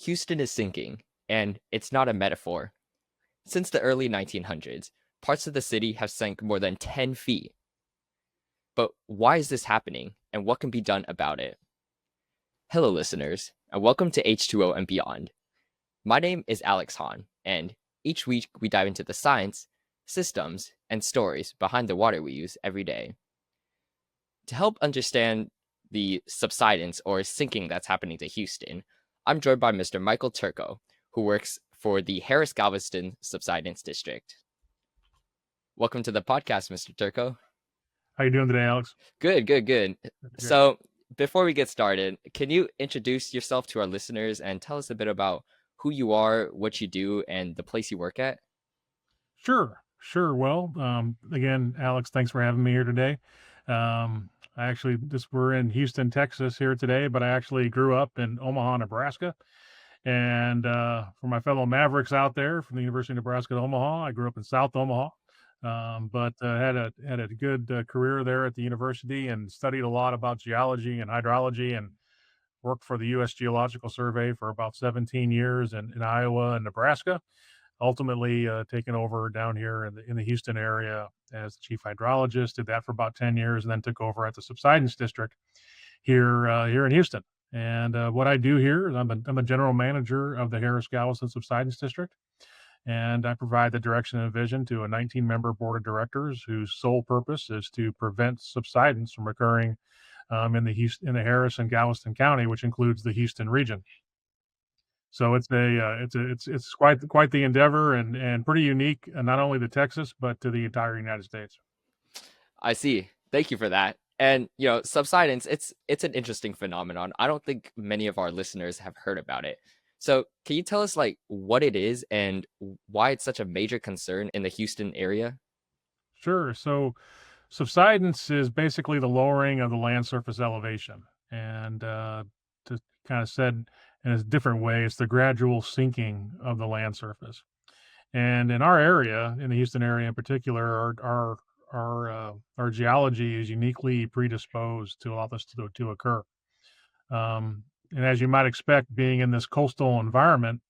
Houston is sinking, and it's not a metaphor. Since the early 1900s, parts of the city have sank more than 10 feet. But why is this happening, and what can be done about it? Hello, listeners, and welcome to H2O and Beyond. My name is Alex Hahn, and each week we dive into the science, systems, and stories behind the water we use every day. To help understand the subsidence or sinking that's happening to Houston, I'm joined by Mr. Michael Turco, who works for the Harris-Galveston Subsidence District. Welcome to the podcast, Mr. Turco. How you doing today, Alex? Good. So before we get started, can you introduce yourself to our listeners and tell us a bit about who you are, what you do, and the place you work at? Sure. Well, again, Alex, thanks for having me here today. We're in Houston, Texas here today, but I actually grew up in Omaha, Nebraska. And for my fellow Mavericks out there from the University of Nebraska at Omaha, I grew up in South Omaha, but had a good career there at the university and studied a lot about geology and hydrology and worked for the U.S. Geological Survey for about 17 years in Iowa and Nebraska. Ultimately taken over down here in the Houston area as chief hydrologist, did that for about 10 years, and then took over at the Subsidence District here in Houston. And what I do here is I'm a general manager of the Harris-Galveston Subsidence District, and I provide the direction and vision to a 19-member board of directors whose sole purpose is to prevent subsidence from occurring in the Harris and Galveston County, which includes the Houston region. So it's quite the endeavor and pretty unique, not only to Texas but to the entire United States. I see. Thank you for that. And subsidence, it's an interesting phenomenon. I don't think many of our listeners have heard about it. So can you tell us what it is and why it's such a major concern in the Houston area? Sure. So subsidence is basically the lowering of the land surface elevation, and to kind of said in a different way, it's the gradual sinking of the land surface. And in our area, in the Houston area in particular, our geology is uniquely predisposed to allow this to occur. And as you might expect, being in this coastal environment,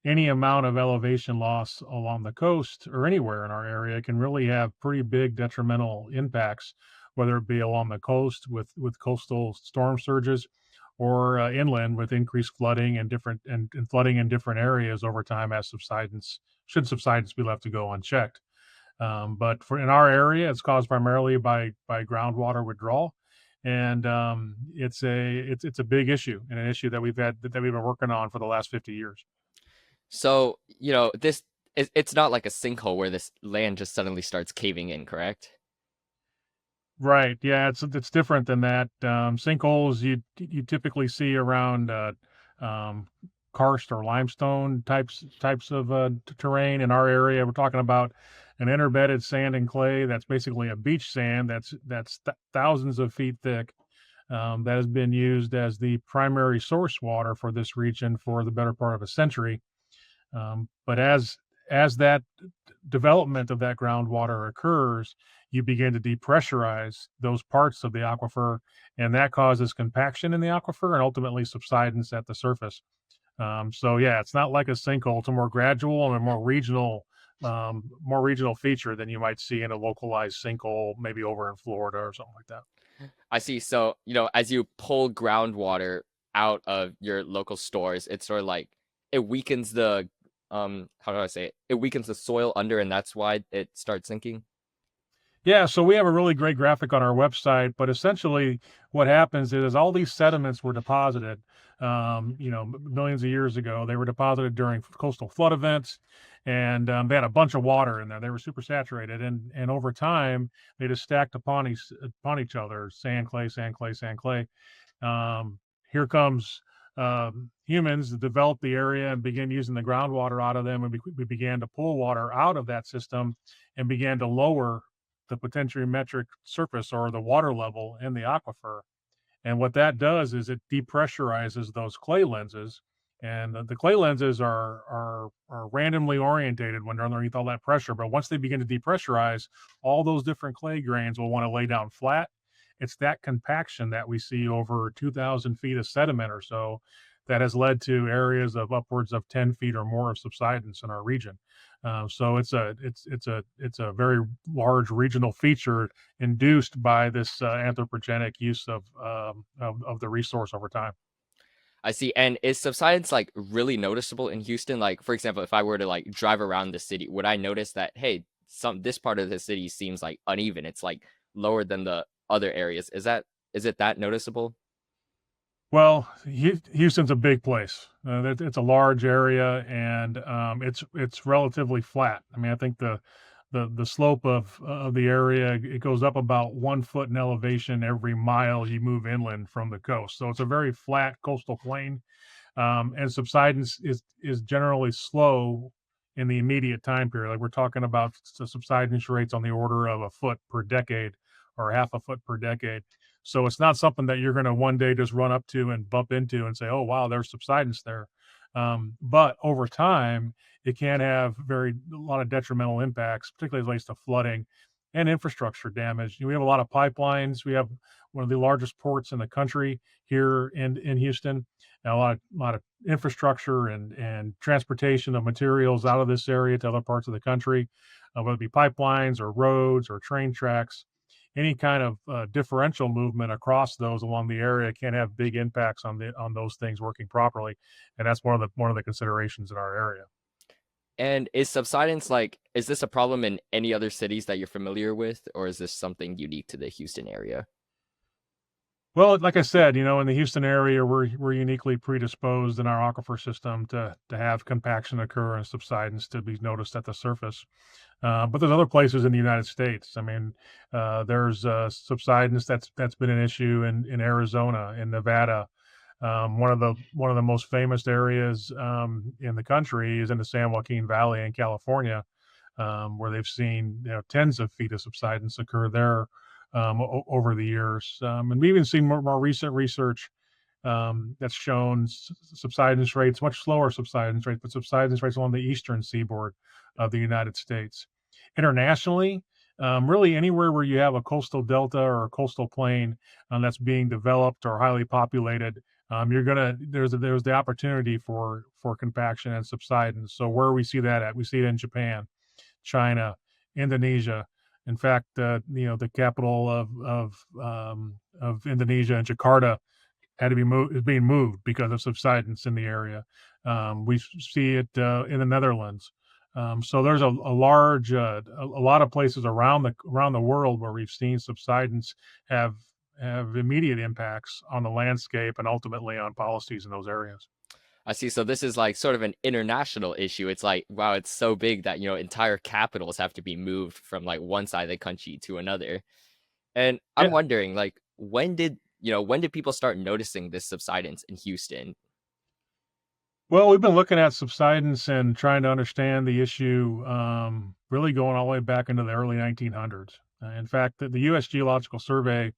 any amount of elevation loss along the coast or anywhere in our area can really have pretty big detrimental impacts, whether it be along the coast with coastal storm surges, or inland with increased flooding and flooding in different areas over time as subsidence be left to go unchecked. But in our area, it's caused primarily by groundwater withdrawal, and it's a big issue and an issue that we've been working on for the last 50 years. So it's not like a sinkhole where this land just suddenly starts caving in, correct? Right. Yeah, it's different than that. Sinkholes you typically see around karst or limestone types of terrain. In our area, we're talking about an interbedded sand and clay that's basically a beach sand that's thousands of feet thick, that has been used as the primary source water for this region for the better part of a century. But as that development of that groundwater occurs, you begin to depressurize those parts of the aquifer, and that causes compaction in the aquifer and ultimately subsidence at the surface. So yeah, it's not like a sinkhole. It's a more gradual and a more regional feature than you might see in a localized sinkhole, maybe over in Florida or something like that. I see. So, as you pull groundwater out of your local stores, it's sort of like it weakens the how do I say it? It weakens the soil under, and that's why it starts sinking. Yeah, so we have a really great graphic on our website, but essentially what happens is all these sediments were deposited, millions of years ago. They were deposited during coastal flood events, and they had a bunch of water in there. They were super saturated, and over time, they just stacked upon each other, sand, clay, sand, clay, sand, clay. Here comes humans that developed the area and began using the groundwater out of them, and we began to pull water out of that system and began to lower the potentiometric surface or the water level in the aquifer. And what that does is it depressurizes those clay lenses. And the clay lenses are randomly orientated when they're underneath all that pressure. But once they begin to depressurize, all those different clay grains will want to lay down flat. It's that compaction that we see over 2,000 feet of sediment or so that has led to areas of upwards of 10 feet or more of subsidence in our region. So it's a very large regional feature induced by this anthropogenic use of the resource over time. I see. And is subsidence like really noticeable in Houston? Like, for example, if I were to like drive around the city, would I notice that, hey, this part of the city seems like uneven. It's like lower than the other areas. Is it that noticeable? Well, Houston's a big place. It's a large area, and it's relatively flat. I mean, I think the slope of the area, it goes up about 1 foot in elevation every mile you move inland from the coast. So it's a very flat coastal plain, and subsidence is generally slow in the immediate time period. Like we're talking about subsidence rates on the order of a foot per decade or half a foot per decade. So it's not something that you're going to one day just run up to and bump into and say, "Oh, wow, there's subsidence there." But over time, it can have a lot of detrimental impacts, particularly as it relates to flooding and infrastructure damage. We have a lot of pipelines. We have one of the largest ports in the country here in Houston, and a lot of infrastructure and transportation of materials out of this area to other parts of the country, whether it be pipelines or roads or train tracks. Any kind of differential movement across those along the area can have big impacts on those things working properly, and that's one of the considerations in our area. And is subsidence like, is this a problem in any other cities that you're familiar with, or is this something unique to the Houston area? Well, like I said, in the Houston area, we're uniquely predisposed in our aquifer system to have compaction occur and subsidence to be noticed at the surface. But there's other places in the United States. I mean, there's subsidence that's been an issue in Arizona, in Nevada. One of the most famous areas in the country is in the San Joaquin Valley in California, where they've seen tens of feet of subsidence occur there over the years. And we've even seen more recent research that's shown subsidence rates, much slower subsidence rates, but subsidence rates along the eastern seaboard of the United States. Internationally, really anywhere where you have a coastal delta or a coastal plain that's being developed or highly populated, there's the opportunity for compaction and subsidence. So where we see that at, we see it in Japan, China, Indonesia. In fact, the capital of Indonesia and Jakarta had to be moved, is being moved because of subsidence in the area. We see it in the Netherlands. So there's a lot of places around the world where we've seen subsidence have immediate impacts on the landscape and ultimately on policies in those areas. I see. So this is like sort of an international issue. It's like, wow, it's so big that, entire capitals have to be moved from like one side of the country to another. And I'm Yeah. wondering, like, when did people start noticing this subsidence in Houston? Well, we've been looking at subsidence and trying to understand the issue, really going all the way back into the early 1900s. In fact, the U.S. Geological Survey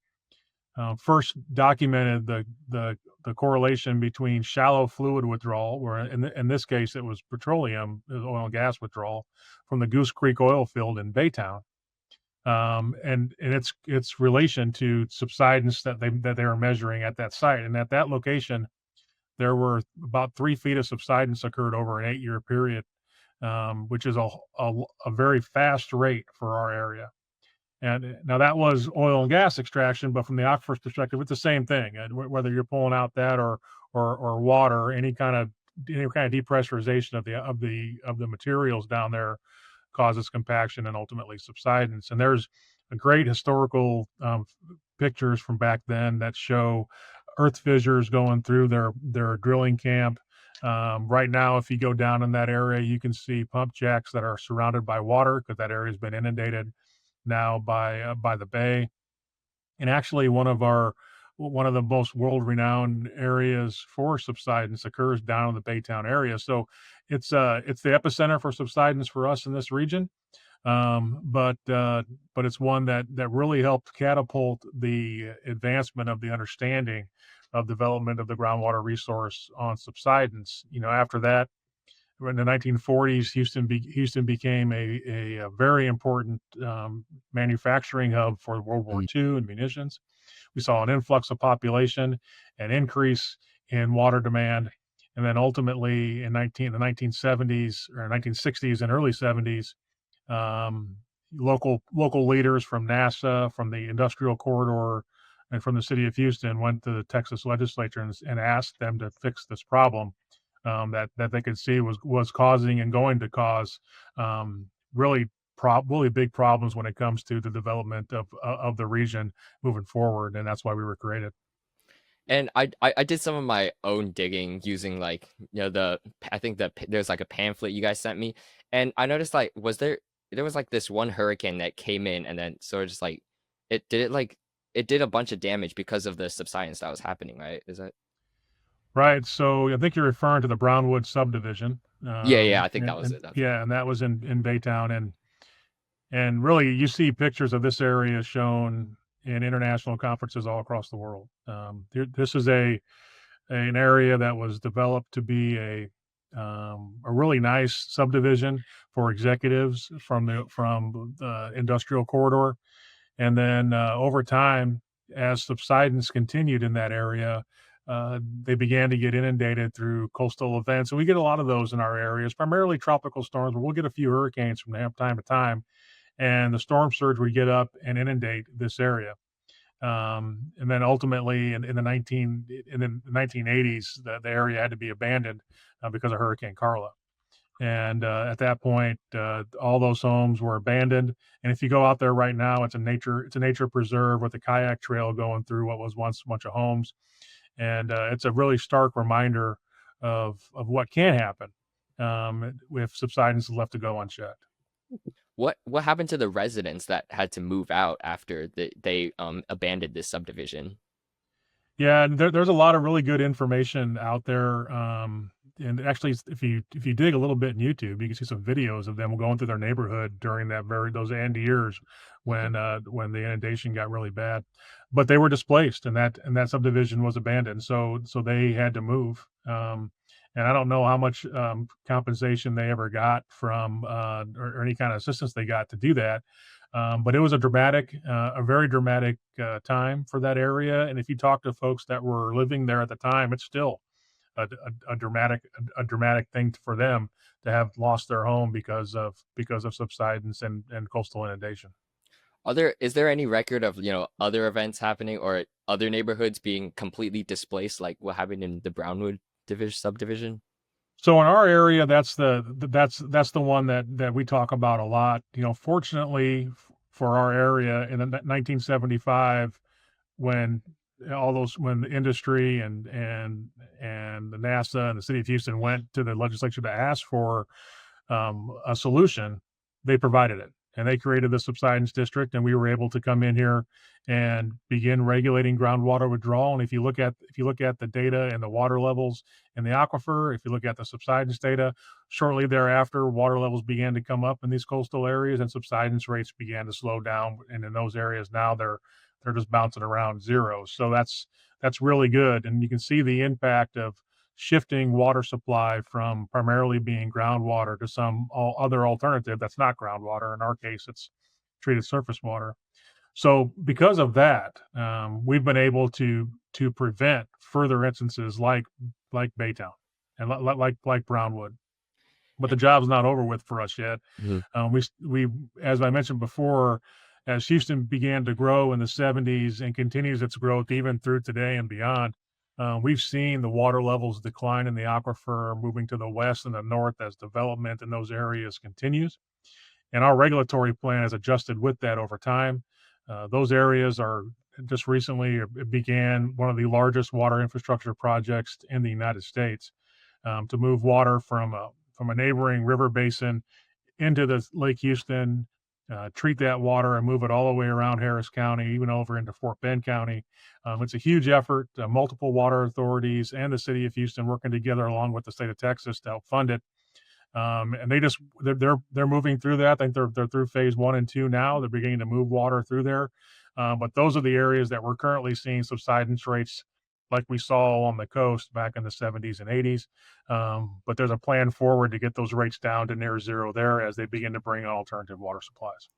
first documented the correlation between shallow fluid withdrawal, where in this case it was petroleum, oil and gas withdrawal from the Goose Creek oil field in Baytown, and its relation to subsidence that they were measuring at that site. And at that location, there were about 3 feet of subsidence occurred over an 8-year period, which is a very fast rate for our area. And now that was oil and gas extraction, but from the aquifer's perspective, it's the same thing. And whether you're pulling out that or water, any kind of depressurization of the materials down there causes compaction and ultimately subsidence. And there's a great historical pictures from back then that show earth fissures going through their drilling camp. Right now, if you go down in that area, you can see pump jacks that are surrounded by water because that area has been inundated now by the bay. And actually, one of the most world-renowned areas for subsidence occurs down in the Baytown area. So it's the epicenter for subsidence for us in this region. But it's one that really helped catapult the advancement of the understanding of development of the groundwater resource on subsidence. After that, in the 1940s, Houston became a very important manufacturing hub for World War II and munitions. We saw an influx of population, an increase in water demand, and then ultimately in the 1970s or 1960s and early 70s, um, local leaders from NASA, from the industrial corridor, and from the city of Houston went to the Texas legislature and asked them to fix this problem that they could see was causing and going to cause really really big problems when it comes to the development of the region moving forward, and that's why we were created. And I did some of my own digging using like I think there's like a pamphlet you guys sent me, and I noticed like there was like this one hurricane that came in and then sort of just like it did a bunch of damage because of the subsidence that was happening, right? Is that Right. So I think you're referring to the Brownwood subdivision. yeah, I think that was it. That's Yeah, and that was in Baytown, and really you see pictures of this area shown in international conferences all across the world. This is an area that was developed to be a really nice subdivision for executives from the industrial corridor, and then over time, as subsidence continued in that area, they began to get inundated through coastal events. And we get a lot of those in our areas, primarily tropical storms, but we'll get a few hurricanes from time to time. And the storm surge would get up and inundate this area. And then ultimately in the 1980s, the area had to be abandoned because of Hurricane Carla. And at that point, all those homes were abandoned. And if you go out there right now, it's a nature preserve with a kayak trail going through what was once a bunch of homes. And it's a really stark reminder of what can happen if subsidence is left to go unchecked. what happened to the residents that had to move out after they abandoned this subdivision? Yeah, and there's a lot of really good information out there. And actually, if you dig a little bit in YouTube, you can see some videos of them going through their neighborhood during those end years when the inundation got really bad. But they were displaced, and that subdivision was abandoned, so they had to move. And I don't know how much compensation they ever got from or any kind of assistance they got to do that. But it was a very dramatic time for that area. And if you talk to folks that were living there at the time, it's still a dramatic thing for them to have lost their home because of subsidence and coastal inundation. Is there any record of other events happening or other neighborhoods being completely displaced, like what happened in the Brownwood subdivision? So in our area, that's the one that we talk about a lot. Fortunately for our area in the 1975, when when the industry and the NASA and the city of Houston went to the legislature to ask for a solution, they provided it, and they created the Subsidence District, and we were able to come in here and begin regulating groundwater withdrawal. And if you look at the data and the water levels in the aquifer, if you look at the subsidence data, shortly thereafter, water levels began to come up in these coastal areas, and subsidence rates began to slow down. And in those areas now, they're just bouncing around zero. So that's really good, and you can see the impact of shifting water supply from primarily being groundwater to some other alternative that's not groundwater. In our case, it's treated surface water. So because of that, we've been able to prevent further instances like Baytown and like Brownwood. But the job's not over with for us yet. Mhm. We as I mentioned before, as Houston began to grow in the 70s and continues its growth even through today and beyond, we've seen the water levels decline in the aquifer, moving to the west and the north as development in those areas continues. And our regulatory plan has adjusted with that over time. Those areas are just recently began one of the largest water infrastructure projects in the United States to move water from a neighboring river basin into the Lake Houston, treat that water and move it all the way around Harris County, even over into Fort Bend County. It's a huge effort. Multiple water authorities and the city of Houston working together along with the state of Texas to help fund it. And they're moving through that. I think they're through phase 1 and 2 now. They're beginning to move water through there. But those are the areas that we're currently seeing subsidence rates like we saw on the coast back in the 70s and 80s. But there's a plan forward to get those rates down to near zero there as they begin to bring on alternative water supplies.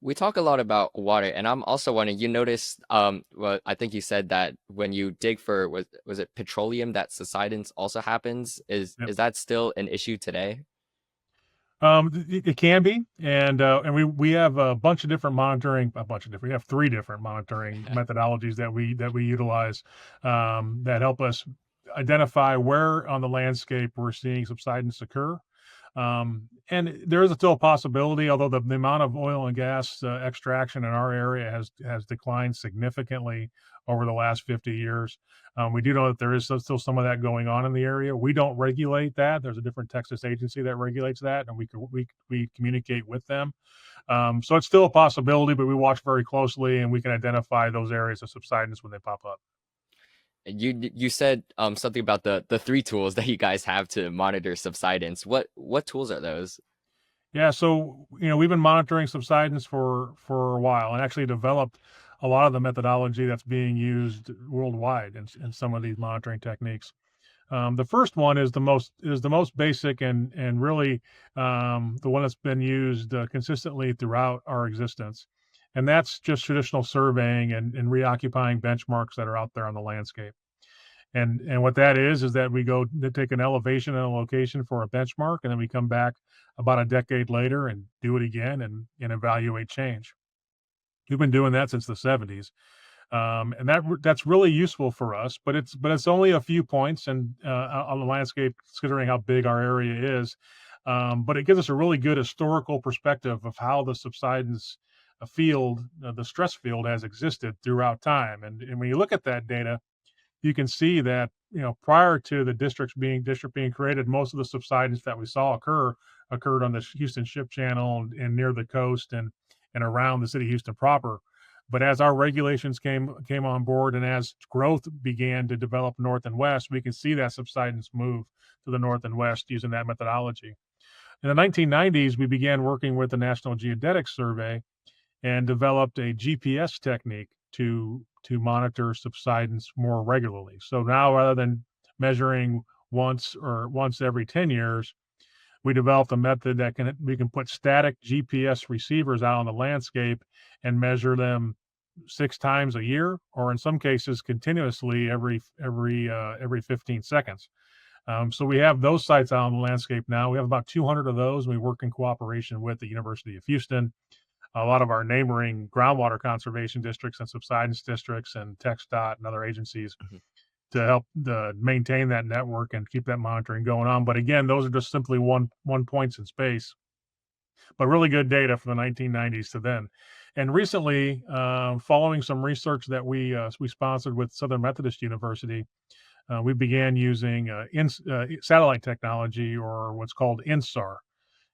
We talk a lot about water, and I'm also wondering, you noticed, well, I think you said that when you dig for, was it petroleum, that subsidence also happens? Is that still an issue today? It can be, and we have a bunch of different monitoring, a bunch of different. We have three different monitoring methodologies that we utilize that help us identify where on the landscape we're seeing subsidence occur. And there is still a possibility, although the amount of oil and gas extraction in our area has declined significantly over the last 50 years. We do know that there is still some of that going on in the area. We don't regulate that. There's a different Texas agency that regulates that, and we communicate with them. So it's still a possibility, but we watch very closely, and we can identify those areas of subsidence when they pop up. You said something about the three tools that you guys have to monitor subsidence. What tools are those? Yeah, so we've been monitoring subsidence for a while, and actually developed a lot of the methodology that's being used worldwide in some of these monitoring techniques. The first one is the most basic and really the one that's been used consistently throughout our existence, and that's just traditional surveying and reoccupying benchmarks that are out there on the landscape. And what that is that we go to take an elevation and a location for a benchmark, and then we come back about a decade later and do it again and evaluate change. We've been doing that since the 70s, and that's really useful for us. But it's only a few points and on the landscape, considering how big our area is. But it gives us a really good historical perspective of how the subsidence field, the stress field, has existed throughout time. And when you look at that data, you can see that prior to the district being created, most of the subsidence that we saw occurred on the Houston Ship Channel and near the coast and around the city of Houston proper. But as our regulations came on board and as growth began to develop north and west, we can see that subsidence move to the north and west using that methodology. In the 1990s, we began working with the National Geodetic Survey and developed a GPS technique to monitor subsidence more regularly. So now, rather than measuring once every 10 years, we developed a method that we can put static GPS receivers out on the landscape and measure them 6 times a year, or in some cases continuously every 15 seconds. So we have those sites out on the landscape now. We have about 200 of those. We work in cooperation with the University of Houston, a lot of our neighboring groundwater conservation districts and subsidence districts, and TxDOT and other agencies Mhm. to help maintain that network and keep that monitoring going on. But again, those are just simply one points in space, but really good data from the 1990s to then. And recently, following some research that we sponsored with Southern Methodist University, we began using satellite technology, or what's called INSAR.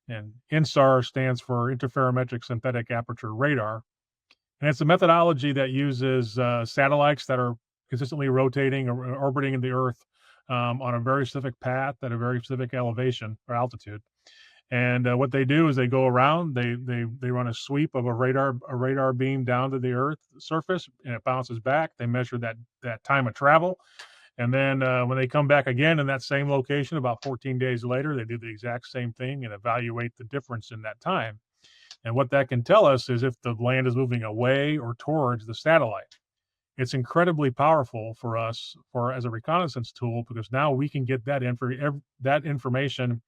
And INSAR stands for Interferometric Synthetic Aperture Radar. And it's a methodology that uses satellites that are consistently rotating or orbiting in the Earth on a very specific path at a very specific elevation or altitude. And what they do is they go around, they run a sweep of a radar beam down to the Earth surface, and it bounces back. They measure that time of travel, and then when they come back again in that same location about 14 days later, they do the exact same thing and evaluate the difference in that time. And what that can tell us is if the land is moving away or towards the satellite. It's incredibly powerful for us as a reconnaissance tool, because now we can get that information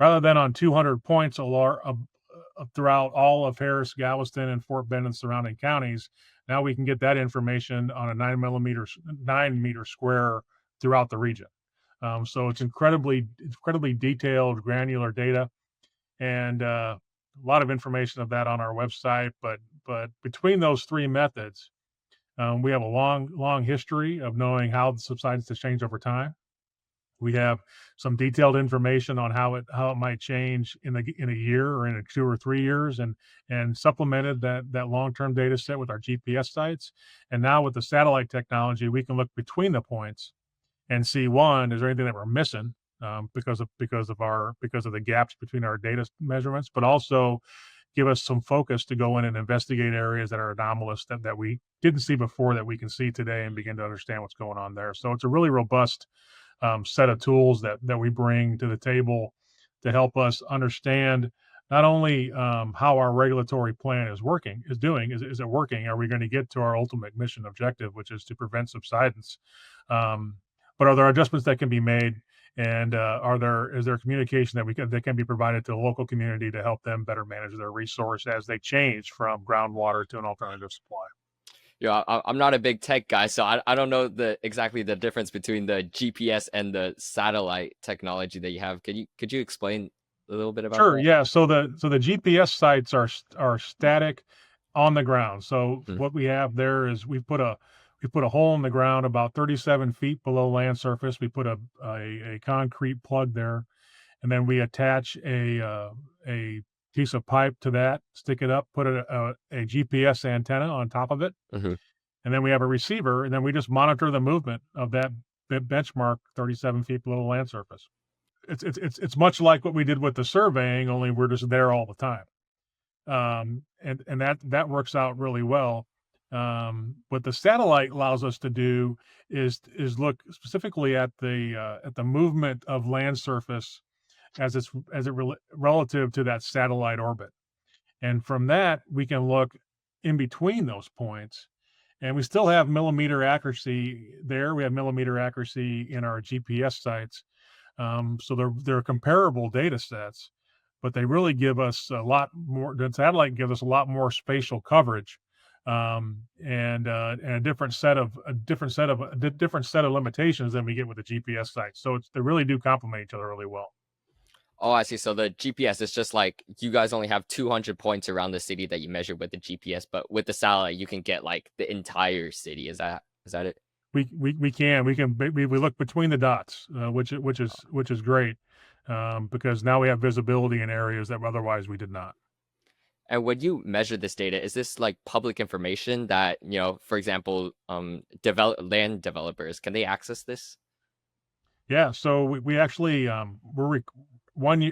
rather than on 200 points throughout all of Harris, Galveston, and Fort Bend and surrounding counties. Now we can get that information on a 9 meter square throughout the region. So it's incredibly detailed, granular data, and a lot of information of that on our website. But between those three methods, we have a long history of knowing how the subsidence has changed over time. We have some detailed information on how it might change in a year or in 2 or 3 years, and supplemented that long-term data set with our GPS sites. And now with the satellite technology, we can look between the points and see, one, is there anything that we're missing because of the gaps between our data measurements, but also give us some focus to go in and investigate areas that are anomalous that we didn't see before that we can see today, and begin to understand what's going on there. So it's a really robust set of tools that we bring to the table to help us understand not only how our regulatory plan is it working? Are we going to get to our ultimate mission objective, which is to prevent subsidence? Um, but are there adjustments that can be made? And is there communication that can be provided to the local community to help them better manage their resource as they change from groundwater to an alternative supply? I'm not a big tech guy, so I don't know exactly the difference between the GPS and the satellite technology that you have. Could you explain a little bit about Sure. that? Yeah. So the GPS sites are static on the ground. So Mhm. what we have there is we put a hole in the ground about 37 feet below land surface. We put a concrete plug there, and then we attach a piece of pipe to that, stick it up, put a GPS antenna on top of it, Mhm. and then we have a receiver, and then we just monitor the movement of that benchmark 37 feet below the land surface. It's much like what we did with the surveying, only we're just there all the time. And that works out really well. What the satellite allows us to do is look specifically at the movement of land surface relative to that satellite orbit, and from that we can look in between those points, and we still have millimeter accuracy there. We have millimeter accuracy in our GPS sites, so they're comparable data sets, but they really give us a lot more. The satellite gives us a lot more spatial coverage, and a different set of limitations than we get with the GPS sites. So they really do complement each other really well. Oh, I see. So the GPS is just like you guys only have 200 points around the city that you measure with the GPS, but with the satellite you can get like the entire city. Is that it? We look between the dots, which is great, because now we have visibility in areas that otherwise we did not. And when you measure this data, is this like public information that, for example, develop land developers, can they access this? Yeah, so we actually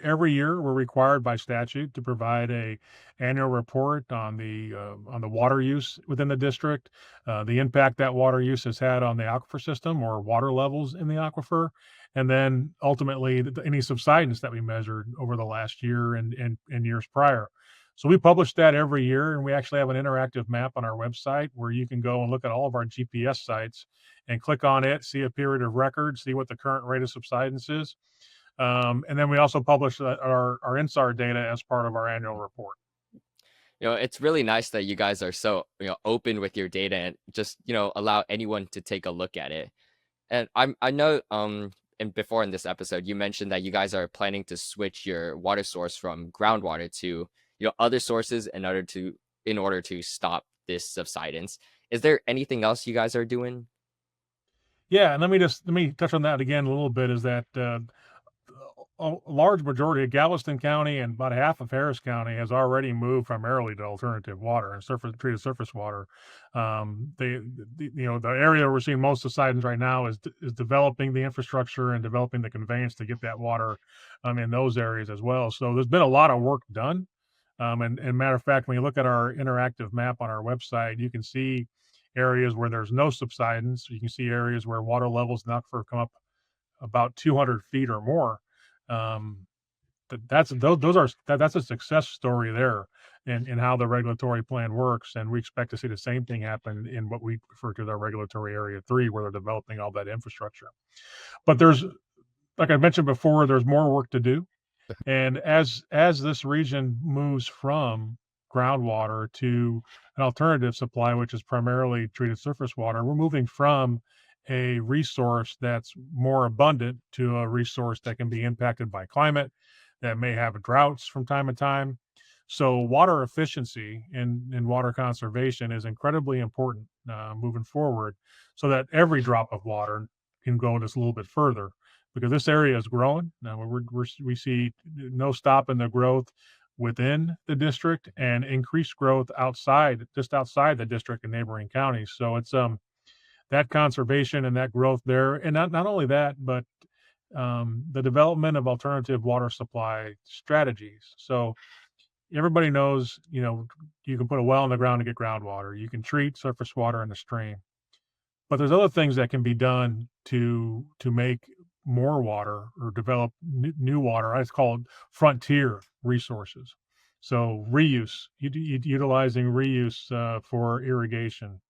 every year we're required by statute to provide a annual report on the water use within the district, the impact that water use has had on the aquifer system or water levels in the aquifer, and then ultimately any subsidence that we measured over the last year and years prior. So we publish that every year, and we actually have an interactive map on our website where you can go and look at all of our GPS sites and click on it, see a period of record, see what the current rate of subsidence is. And then we also publish our INSAR data as part of our annual report. It's really nice that you guys are so, open with your data and just, allow anyone to take a look at it. And I know and before in this episode you mentioned that you guys are planning to switch your water source from groundwater to, other sources in order to stop this subsidence. Is there anything else you guys are doing? Yeah, and let me touch on that again a little bit. Is that a large majority of Galveston County and about half of Harris County has already moved primarily to alternative water and treated surface water. The area we're seeing most subsidence right now is developing the infrastructure and developing the conveyance to get that water in those areas as well. So there's been a lot of work done. And matter of fact, when you look at our interactive map on our website, you can see areas where there's no subsidence. You can see areas where water levels in the aquifer come up about 200 feet or more. Um, that's a success story there in how the regulatory plan works, and we expect to see the same thing happen in what we refer to as our regulatory area 3, where they're developing all that infrastructure. But like I mentioned before, there's more work to do, and as this region moves from groundwater to an alternative supply, which is primarily treated surface water, we're moving from a resource that's more abundant to a resource that can be impacted by climate, that may have droughts from time to time. So water efficiency and water conservation is incredibly important moving forward, so that every drop of water can go just a little bit further, because this area is growing. Now we see no stop in the growth within the district and increased growth just outside the district and neighboring counties. So it's that conservation and that growth there, and not only that, but the development of alternative water supply strategies. So everybody knows, you can put a well in the ground to get groundwater. You can treat surface water in the stream, but there's other things that can be done to make more water or develop new water. I call it frontier resources. So reuse, utilizing reuse for irrigation.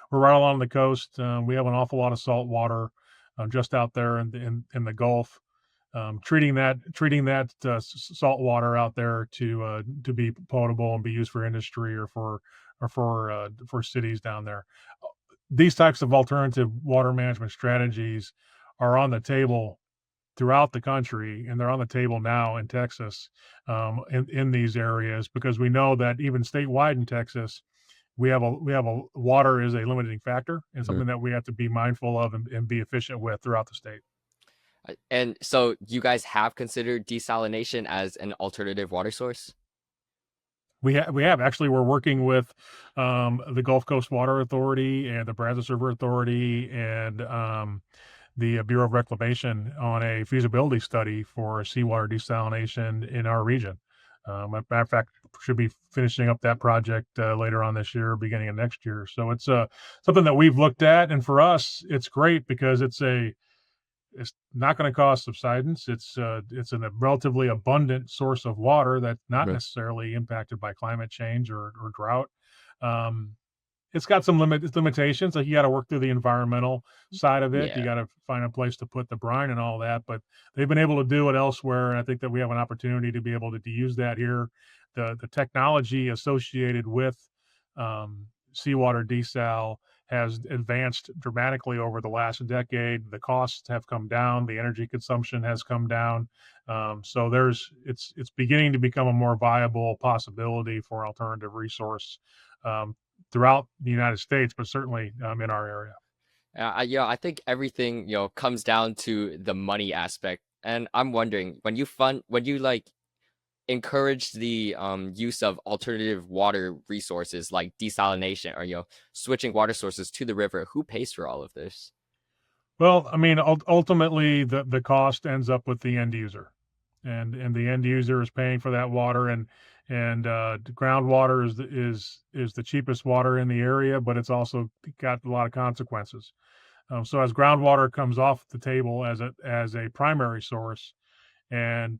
We're right along the coast. We have an awful lot of salt water just out there in the Gulf. Treating that salt water out there to be potable and be used for industry or for cities down there. These types of alternative water management strategies are on the table throughout the country, and they're on the table now in Texas, in these areas, because we know that even statewide in Texas, we have a water is a limiting factor and Mhm. something that we have to be mindful of and be efficient with throughout the state. And so you guys have considered desalination as an alternative water source? We have actually, we're working with the Gulf Coast Water Authority and the Brazos River Authority and the Bureau of Reclamation on a feasibility study for seawater desalination in our region. Matter of fact, should be finishing up that project later on this year, beginning of next year. So it's something that we've looked at, and for us, it's great because it's not going to cause subsidence. It's a relatively abundant source of water that's not Mhm. necessarily impacted by climate change or drought. Um, it's got some limitations. Like, you got to work through the environmental side of it. You Yeah. got to find a place to put the brine and all that. But they've been able to do it elsewhere, and I think that we have an opportunity to be able to use that here. The technology associated with seawater desal has advanced dramatically over the last decade. The costs have come down. The energy consumption has come down. So it's beginning to become a more viable possibility for an alternative resource um, throughout the United States, but certainly in our area. I think everything, comes down to the money aspect. And I'm wondering, when you like encourage the use of alternative water resources like desalination or switching water sources to the river, who pays for all of this? Well, I mean, ultimately, the cost ends up with the end user, and the end user is paying for that water, and groundwater is the cheapest water in the area, but it's also got a lot of consequences. So as groundwater comes off the table as a primary source, and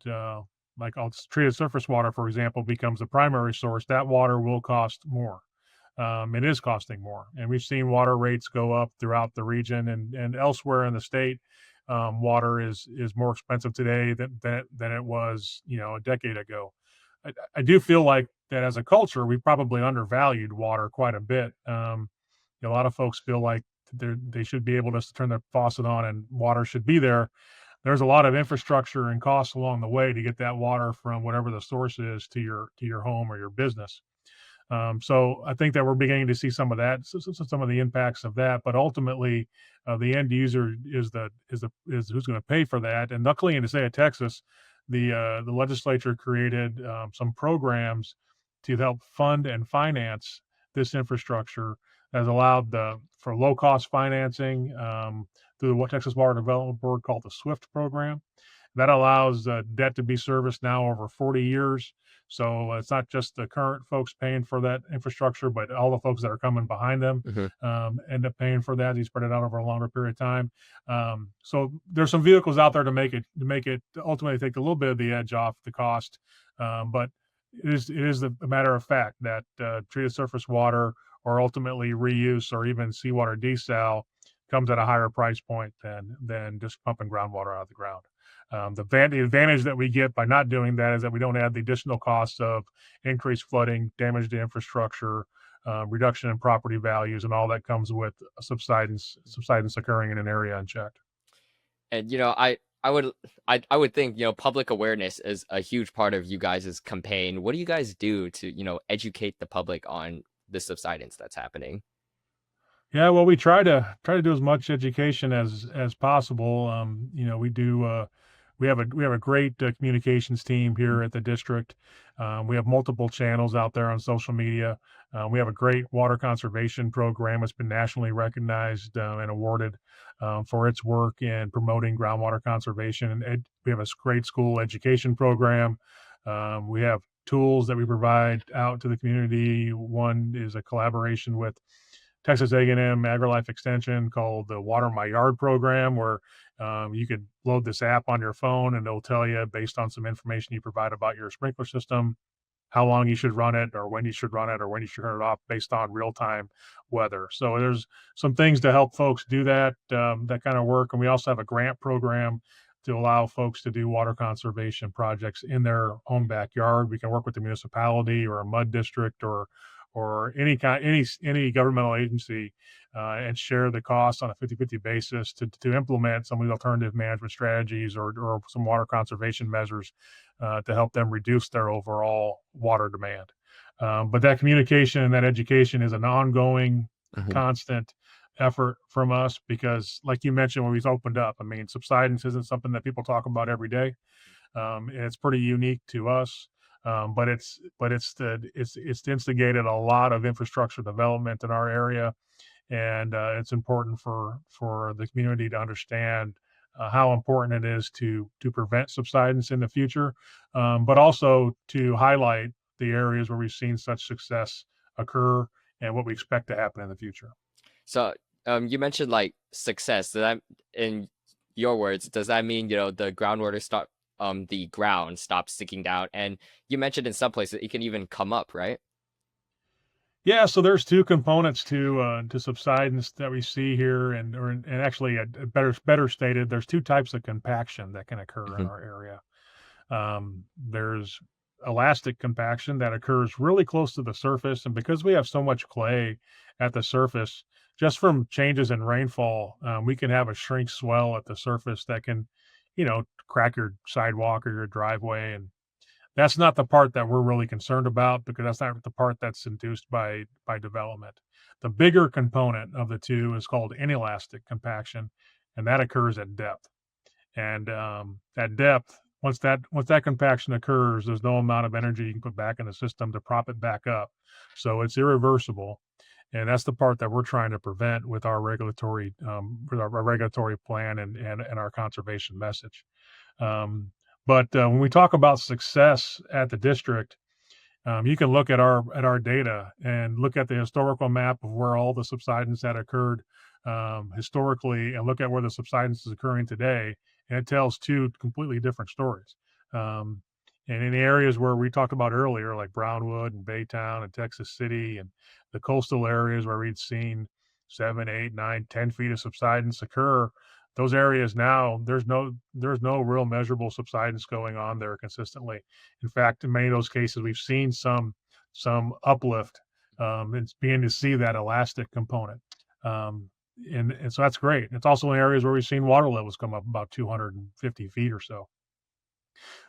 like treated surface water, for example, becomes the primary source, that water will cost more. It is costing more, and we've seen water rates go up throughout the region and elsewhere in the state. Water is more expensive today than it was, a decade ago. I do feel like that as a culture, we probably undervalued water quite a bit. A lot of folks feel like they should be able to turn their faucet on and water should be there. There's a lot of infrastructure and costs along the way to get that water from whatever the source is to your home or your business. So I think that we're beginning to see some of that, some of the impacts of that. But ultimately, the end user is who's going to pay for that. And luckily, in the state of Texas, the legislature created some programs to help fund and finance this infrastructure, has allowed for low cost financing through the Texas Water Development Board, called the SWIFT program. That allows debt to be serviced now over 40 years. So it's not just the current folks paying for that infrastructure, but all the folks that are coming behind them Hmm. end up paying for that. You spread it out over a longer period of time. So there's some vehicles out there to make it ultimately take a little bit of the edge off the cost. But it is a matter of fact that treated surface water or ultimately reuse or even seawater desal comes at a higher price point than just pumping groundwater out of the ground. The advantage that we get by not doing that is that we don't add the additional costs of increased flooding, damage to infrastructure, reduction in property values, and all that comes with subsidence occurring in an area unchecked. And I would think public awareness is a huge part of you guys' campaign. What do you guys do to educate the public on the subsidence that's happening? Yeah, well, we try to do as much education as possible. We do. We have a great communications team here at the district. We have multiple channels out there on social media. We have a great water conservation program. It's been nationally recognized and awarded for its work in promoting groundwater conservation. And we have a great school education program. We have tools that we provide out to the community. One is a collaboration with Texas A&M AgriLife Extension called the Water My Yard program, where you could load this app on your phone and it'll tell you based on some information you provide about your sprinkler system how long you should run it, or when you should run it, or when you should turn it off based on real time weather. So there's some things to help folks do that, that kind of work. And we also have a grant program to allow folks to do water conservation projects in their own backyard. We can work with the municipality or a mud district or any governmental agency, and share the costs on a 50-50 basis to implement some of the alternative management strategies or some water conservation measures, to help them reduce their overall water demand. But that communication and that education is an ongoing, Mhm. constant effort from us, because, like you mentioned when we opened up, I mean, subsidence isn't something that people talk about every day. And it's pretty unique to us. But it's instigated a lot of infrastructure development in our area, and it's important for the community to understand how important it is to prevent subsidence in the future, but also to highlight the areas where we've seen such success occur and what we expect to happen in the future. So, you mentioned like success. Does that, in your words, does that mean, the groundwater the ground stops sticking down? And you mentioned in some places it can even come up, right? Yeah, so there's two components to subsidence that we see here, and actually, better stated, there's two types of compaction that can occur in Hmm. our area. There's elastic compaction that occurs really close to the surface, and because we have so much clay at the surface, just from changes in rainfall, we can have a shrink swell at the surface that can, crack your sidewalk or your driveway, and that's not the part that we're really concerned about, because that's not the part that's induced by development. The bigger component of the two is called inelastic compaction, and that occurs at depth. And at depth, once that compaction occurs, there's no amount of energy you can put back in the system to prop it back up. So it's irreversible, and that's the part that we're trying to prevent with our regulatory plan and our conservation message. Um, but when we talk about success at the district, you can look at our data and look at the historical map of where all the subsidence had occurred, historically, and look at where the subsidence is occurring today, and it tells two completely different stories. Um, and in the areas where we talked about earlier, like Brownwood and Baytown and Texas City, and the coastal areas where we'd seen 7, 8, 9, 10 feet of subsidence occur, those areas now there's no real measurable subsidence going on there consistently. In fact, in many of those cases, we've seen some uplift. It's beginning to see that elastic component, um, and so that's great. It's also in areas where we've seen water levels come up about 250 feet or so.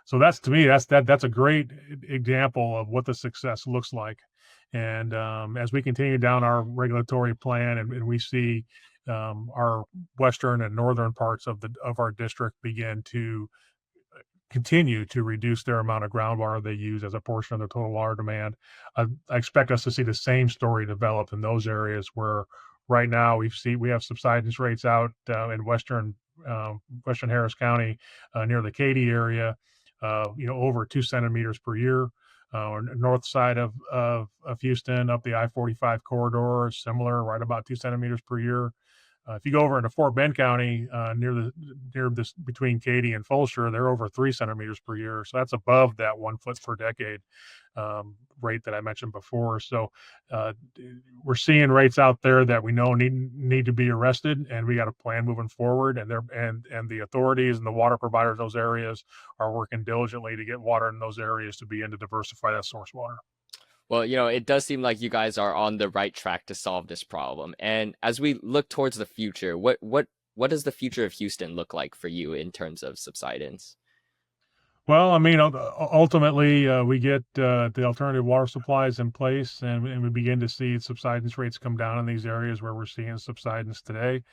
So that's, to me, that's a great example of what the success looks like. And as we continue down our regulatory plan, and we see our western and northern parts of our district begin to continue to reduce their amount of groundwater they use as a portion of their total water demand, I expect us to see the same story develop in those areas where right now we have subsidence rates out in western Harris County, near the Katy area, over 2 centimeters per year. Or north side of Houston, up the I-45 corridor, similar, right about 2 centimeters per year. If you go over into Fort Bend County, near this between Katy and Fulshire, they're over 3 centimeters per year. So that's above that 1 foot per decade rate that I mentioned before. So uh, we're seeing rates out there that we know need to be arrested, and we got a plan moving forward. And the authorities and the water providers in those areas are working diligently to get water in those areas to begin to diversify that source water. Well, it does seem like you guys are on the right track to solve this problem. And as we look towards the future, what does the future of Houston look like for you in terms of subsidence? Well, I mean, ultimately, we get the alternative water supplies in place, and we begin to see subsidence rates come down in these areas where we're seeing subsidence today.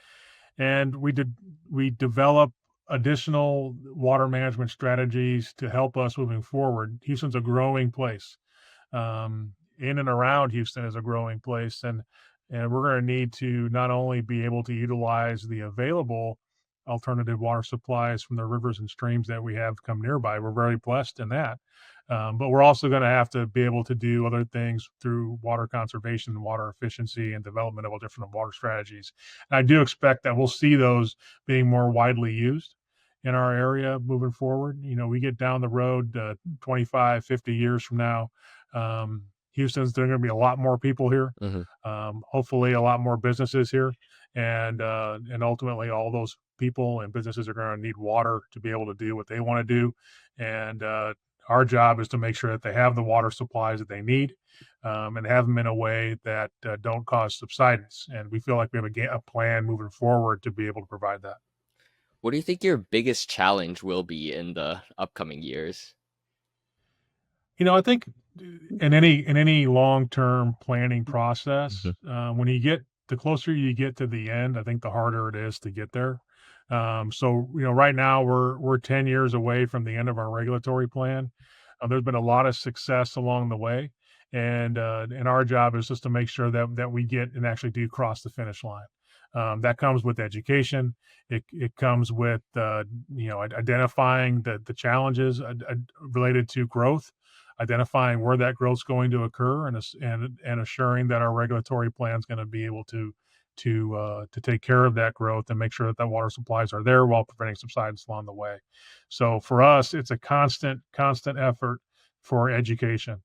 And we develop additional water management strategies to help us moving forward. Houston's a growing place. In and around Houston is a growing place, and we're going to need to not only be able to utilize the available alternative water supplies from the rivers and streams that we have come nearby. We're very blessed in that. But we're also going to have to be able to do other things through water conservation, water efficiency, and development of different water strategies. And I do expect that we'll see those being more widely used in our area moving forward. We get down the road 25, 50 years from now. Houston's there are going to be a lot more people here. Hmm. Hopefully, a lot more businesses here, and ultimately, all those people and businesses are going to need water to be able to do what they want to do. And our job is to make sure that they have the water supplies that they need, and have them in a way that don't cause subsidence. And we feel like we have a plan moving forward to be able to provide that. What do you think your biggest challenge will be in the upcoming years? I think in any long-term planning process, Mhm. when you get the closer you get to the end, I think the harder it is to get there. So right now we're 10 years away from the end of our regulatory plan. There's been a lot of success along the way, and our job is just to make sure that we get and actually do cross the finish line. That comes with education. It comes with identifying the challenges related to growth, identifying where that growth is going to occur, and assuring that our regulatory plan is going to be able to take care of that growth and make sure that the water supplies are there while preventing subsidence along the way. So for us, it's a constant effort for education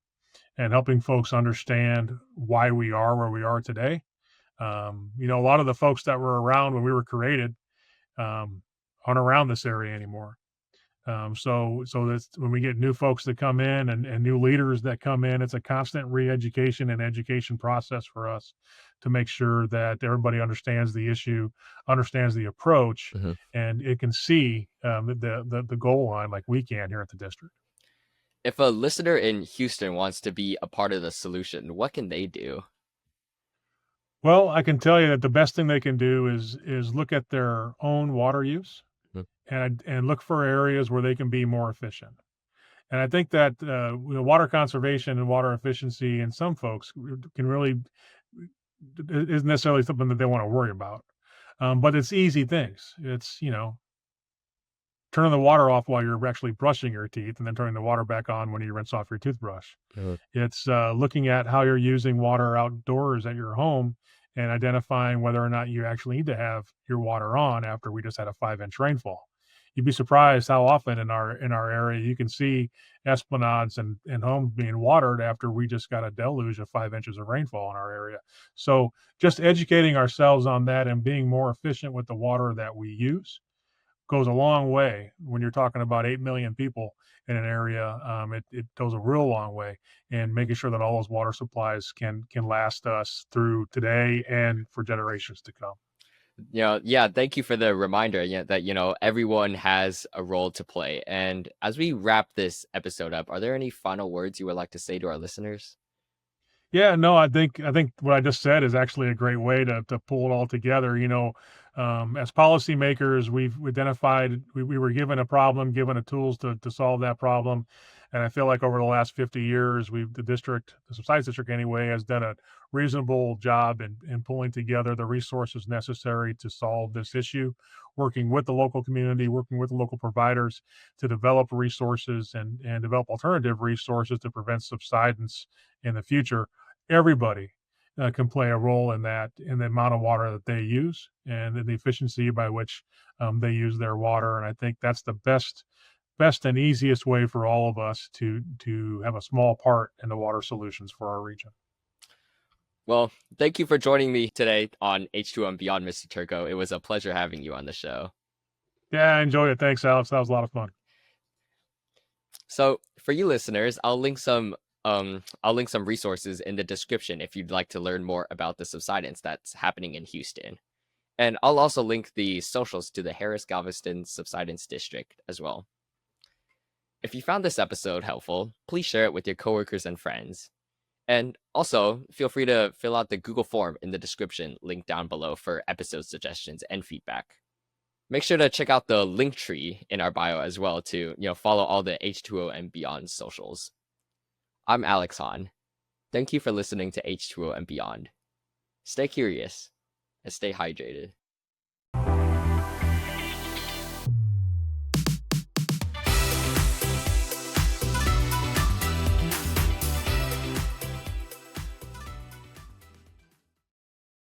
and helping folks understand why we are where we are today. A lot of the folks that were around when we were created aren't around this area anymore. So that's when we get new folks that come in, and new leaders that come in, it's a constant re-education and education process for us to make sure that everybody understands the issue, understands the approach, Mhm. and it can see the goal line like we can here at the district. If a listener in Houston wants to be a part of the solution, what can they do? Well, I can tell you that the best thing they can do is look at their own water use Mhm. and look for areas where they can be more efficient. And I think that water conservation and water efficiency in some folks can really isn't necessarily something that they want to worry about. But it's easy things. It's turning the water off while you're actually brushing your teeth, and then turning the water back on when you rinse off your toothbrush. Mhm. It's looking at how you're using water outdoors at your home and identifying whether or not you actually need to have your water on after we just had a 5-inch rainfall. You'd be surprised how often in our area you can see esplanades and homes being watered after we just got a deluge of 5 inches of rainfall in our area. So just educating ourselves on that and being more efficient with the water that we use goes a long way when you're talking about 8 million people in an area. It goes a real long way in making sure that all those water supplies can last us through today and for generations to come. Yeah, thank you for the reminder, that everyone has a role to play. And as we wrap this episode up, are there any final words you would like to say to our listeners? Yeah, no, I think what I just said is actually a great way to pull it all together. As policymakers, we've identified we were given a problem, given a tools to solve that problem, and I feel like over the last 50 years, the Subsidence District anyway, has done a reasonable job in pulling together the resources necessary to solve this issue, working with the local community, working with the local providers to develop resources and develop alternative resources to prevent subsidence in the future. Everybody can play a role in that, in the amount of water that they use and in the efficiency by which they use their water. And I think that's the best and easiest way for all of us to have a small part in the water solutions for our region. Well, thank you for joining me today on H2O and Beyond, Mr. Turco. It was a pleasure having you on the show. Yeah, I enjoyed it. Thanks, Alex. That was a lot of fun. So for you listeners, I'll link some resources in the description if you'd like to learn more about the subsidence that's happening in Houston. And I'll also link the socials to the Harris-Galveston Subsidence District as well. If you found this episode helpful, please share it with your coworkers and friends. And also, feel free to fill out the Google form in the description link down below for episode suggestions and feedback. Make sure to check out the link tree in our bio as well to, follow all the H2O and Beyond socials. I'm Alex Hahn. Thank you for listening to H2O and Beyond. Stay curious and stay hydrated.